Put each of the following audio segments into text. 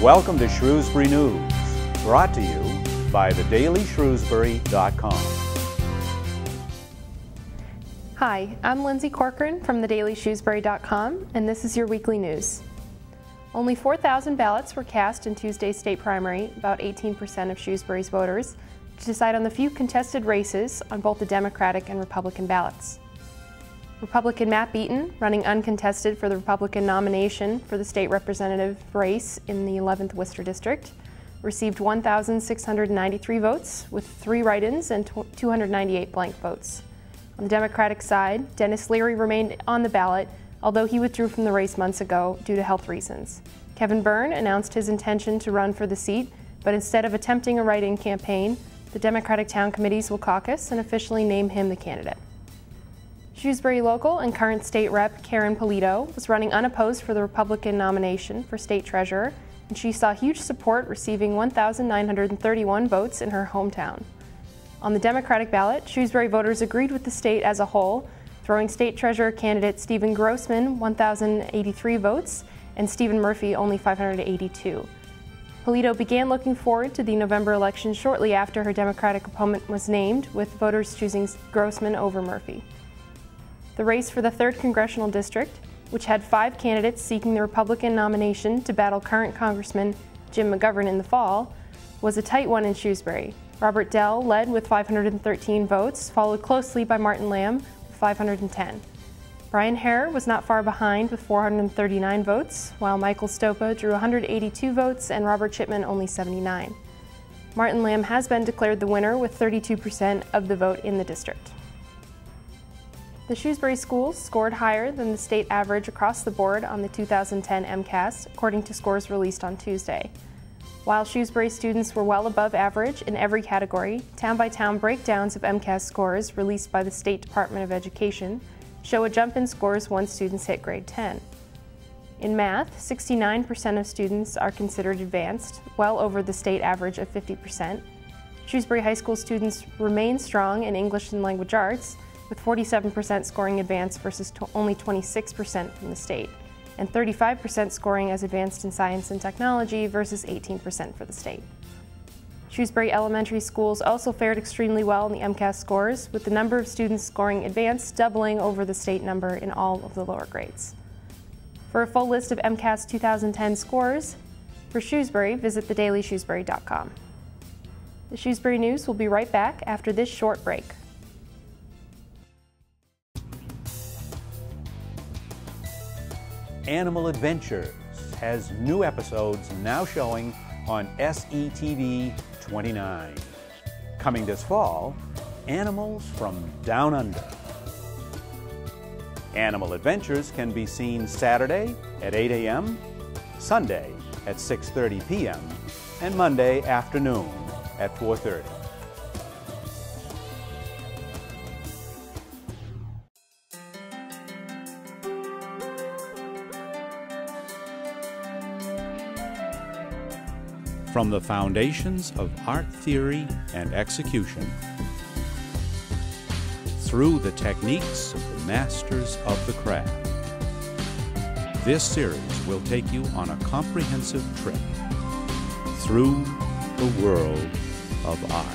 Welcome to Shrewsbury News, brought to you by thedailyshrewsbury.com. Hi, I'm Lindsay Corcoran from thedailyshrewsbury.com, and this is your weekly news. Only 4,000 ballots were cast in Tuesday's state primary, about 18% of Shrewsbury's voters, to decide on the few contested races on both the Democratic and Republican ballots. Republican Matt Beaton, running uncontested for the Republican nomination for the state representative race in the 11th Worcester District, received 1,693 votes, with 3 write-ins and 298 blank votes. On the Democratic side, Dennis Leary remained on the ballot, although he withdrew from the race months ago due to health reasons. Kevin Byrne announced his intention to run for the seat, but instead of attempting a write-in campaign, the Democratic town committees will caucus and officially name him the candidate. Shrewsbury local and current state rep Karen Polito was running unopposed for the Republican nomination for state treasurer, and she saw huge support, receiving 1,931 votes in her hometown. On the Democratic ballot, Shrewsbury voters agreed with the state as a whole, throwing state treasurer candidate Stephen Grossman 1,083 votes and Stephen Murphy only 582. Polito began looking forward to the November election shortly after her Democratic opponent was named, with voters choosing Grossman over Murphy. The race for the 3rd Congressional District, which had 5 candidates seeking the Republican nomination to battle current Congressman Jim McGovern in the fall, was a tight one in Shrewsbury. Robert Dell led with 513 votes, followed closely by Martin Lamb with 510. Brian Hare was not far behind with 439 votes, while Michael Stopa drew 182 votes and Robert Chipman only 79. Martin Lamb has been declared the winner with 32% of the vote in the district. The Shrewsbury schools scored higher than the state average across the board on the 2010 MCAS, according to scores released on Tuesday. While Shrewsbury students were well above average in every category, town-by-town breakdowns of MCAS scores released by the State Department of Education show a jump in scores once students hit grade 10. In math, 69% of students are considered advanced, well over the state average of 50%. Shrewsbury High School students remain strong in English and language arts, with 47% scoring advanced versus only 26% from the state, and 35% scoring as advanced in science and technology versus 18% for the state. Shrewsbury Elementary schools also fared extremely well in the MCAS scores, with the number of students scoring advanced doubling over the state number in all of the lower grades. For a full list of MCAS 2010 scores for Shrewsbury, visit thedailyshrewsbury.com. The Shrewsbury News will be right back after this short break. Animal Adventures has new episodes now showing on SETV 29. Coming this fall, Animals from Down Under. Animal Adventures can be seen Saturday at 8 a.m., Sunday at 6:30 p.m., and Monday afternoon at 4:30. From the foundations of art theory and execution, through the techniques of the masters of the craft, this series will take you on a comprehensive trip through the world of art.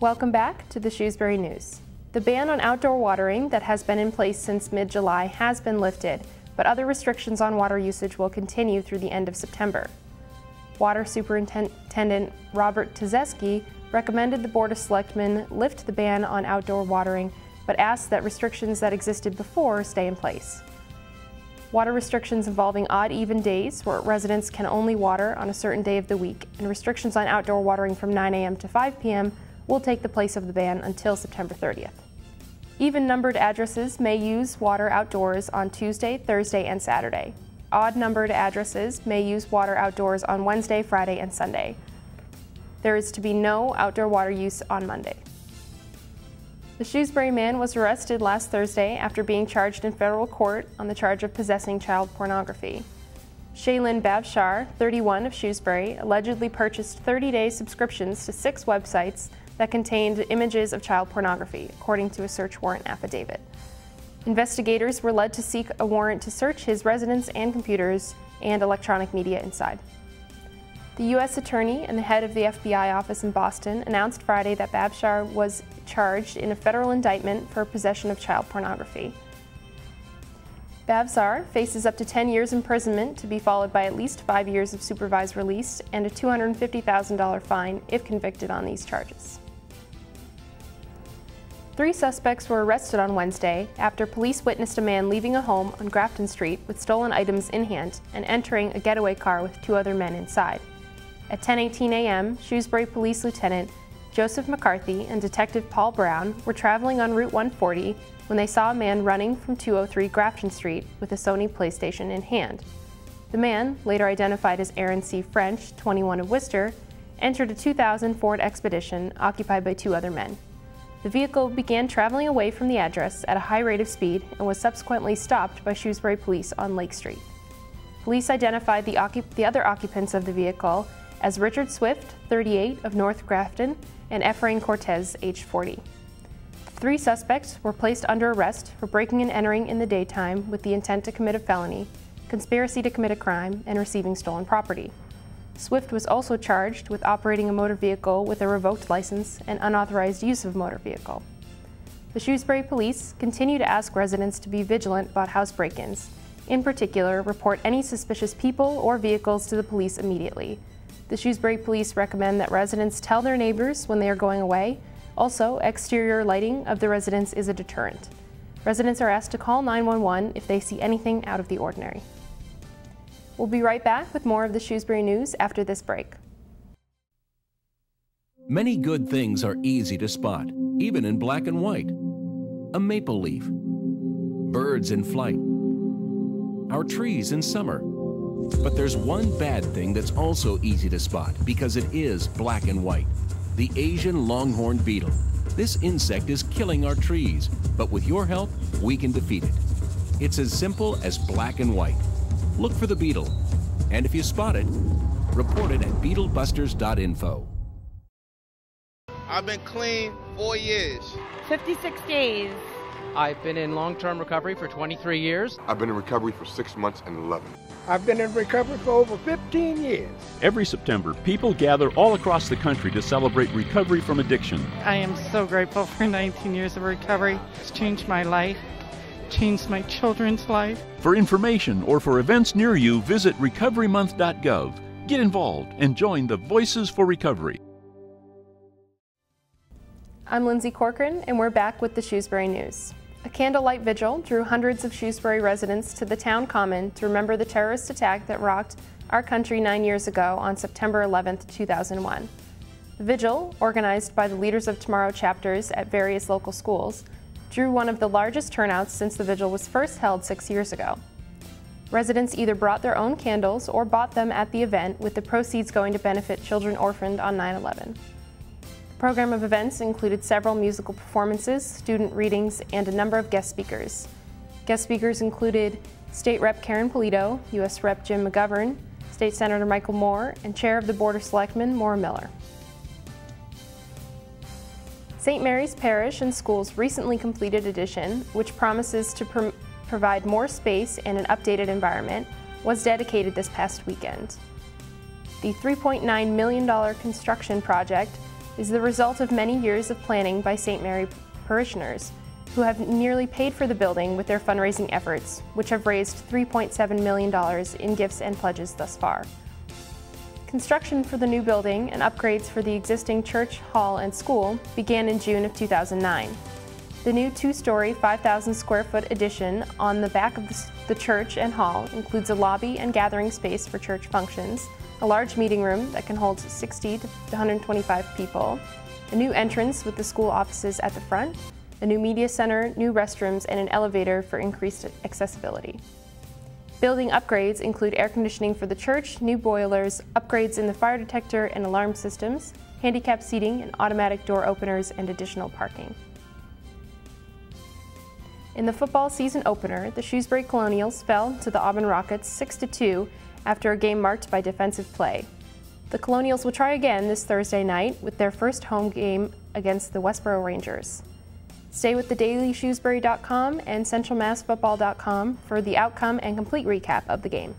Welcome back to the Shrewsbury News. The ban on outdoor watering that has been in place since mid-July has been lifted, but other restrictions on water usage will continue through the end of September. Water Superintendent Robert Tzeski recommended the Board of Selectmen lift the ban on outdoor watering, but asked that restrictions that existed before stay in place. Water restrictions involving odd-even days where residents can only water on a certain day of the week, and restrictions on outdoor watering from 9 a.m. to 5 p.m. will take the place of the ban until September 30th. Even-numbered addresses may use water outdoors on Tuesday, Thursday, and Saturday. Odd-numbered addresses may use water outdoors on Wednesday, Friday, and Sunday. There is to be no outdoor water use on Monday. The Shrewsbury man was arrested last Thursday after being charged in federal court on the charge of possessing child pornography. Shaylin Bavshar, 31, of Shrewsbury, allegedly purchased 30-day subscriptions to 6 websites that contained images of child pornography, according to a search warrant affidavit. Investigators were led to seek a warrant to search his residence and computers and electronic media inside. The U.S. Attorney and the head of the FBI office in Boston announced Friday that Babshar was charged in a federal indictment for possession of child pornography. Babshar faces up to 10 years imprisonment to be followed by at least 5 years of supervised release and a $250,000 fine if convicted on these charges. 3 suspects were arrested on Wednesday after police witnessed a man leaving a home on Grafton Street with stolen items in hand and entering a getaway car with 2 other men inside. At 10:18 a.m., Shrewsbury Police Lieutenant Joseph McCarthy and Detective Paul Brown were traveling on Route 140 when they saw a man running from 203 Grafton Street with a Sony PlayStation in hand. The man, later identified as Aaron C. French, 21 of Worcester, entered a 2000 Ford Expedition occupied by 2 other men. The vehicle began traveling away from the address at a high rate of speed and was subsequently stopped by Shrewsbury Police on Lake Street. Police identified the other occupants of the vehicle as Richard Swift, 38, of North Grafton, and Efrain Cortez, age 40. The 3 suspects were placed under arrest for breaking and entering in the daytime with the intent to commit a felony, conspiracy to commit a crime, and receiving stolen property. Swift was also charged with operating a motor vehicle with a revoked license and unauthorized use of a motor vehicle. The Shrewsbury Police continue to ask residents to be vigilant about house break-ins. In particular, report any suspicious people or vehicles to the police immediately. The Shrewsbury Police recommend that residents tell their neighbors when they are going away. Also, exterior lighting of the residence is a deterrent. Residents are asked to call 911 if they see anything out of the ordinary. We'll be right back with more of the Shrewsbury News after this break. Many good things are easy to spot, even in black and white. A maple leaf, birds in flight, our trees in summer. But there's one bad thing that's also easy to spot because it is black and white. The Asian longhorn beetle. This insect is killing our trees, but with your help, we can defeat it. It's as simple as black and white. Look for the beetle, and if you spot it, report it at beetlebusters.info. I've been clean 4 years. 56 days. I've been in long-term recovery for 23 years. I've been in recovery for 6 months and 11. I've been in recovery for over 15 years. Every September, people gather all across the country to celebrate recovery from addiction. I am so grateful for 19 years of recovery. It's changed my life, changed my children's life. For information or for events near you, visit recoverymonth.gov. Get involved and join the Voices for Recovery. I'm Lindsay Corcoran, and we're back with the Shrewsbury News. A candlelight vigil drew hundreds of Shrewsbury residents to the town common to remember the terrorist attack that rocked our country 9 years ago on September 11, 2001. The vigil, organized by the Leaders of Tomorrow chapters at various local schools, drew one of the largest turnouts since the vigil was first held 6 years ago. Residents either brought their own candles or bought them at the event, with the proceeds going to benefit children orphaned on 9/11. The program of events included several musical performances, student readings, and a number of guest speakers. Guest speakers included State Rep Karen Polito, U.S. Rep Jim McGovern, State Senator Michael Moore, and Chair of the Board of Selectmen Maura Miller. St. Mary's Parish and Schools recently completed addition, which promises to provide more space and an updated environment, was dedicated this past weekend. The $3.9 million construction project is the result of many years of planning by St. Mary parishioners, who have nearly paid for the building with their fundraising efforts, which have raised $3.7 million in gifts and pledges thus far. Construction for the new building and upgrades for the existing church, hall, and school began in June of 2009. The new 2-story, 5,000 square foot addition on the back of the church and hall includes a lobby and gathering space for church functions, a large meeting room that can hold 60 to 125 people, a new entrance with the school offices at the front, a new media center, new restrooms, and an elevator for increased accessibility. Building upgrades include air conditioning for the church, new boilers, upgrades in the fire detector and alarm systems, handicap seating and automatic door openers, and additional parking. In the football season opener, the Shrewsbury Colonials fell to the Auburn Rockets 6-2 after a game marked by defensive play. The Colonials will try again this Thursday night with their first home game against the Westboro Rangers. Stay with thedailyshrewsbury.com and centralmassfootball.com for the outcome and complete recap of the game.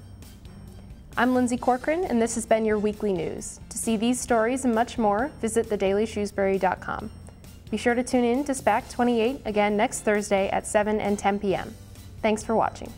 I'm Lindsay Corcoran, and this has been your weekly news. To see these stories and much more, visit thedailyshrewsbury.com. Be sure to tune in to SPAC 28 again next Thursday at 7 and 10 p.m. Thanks for watching.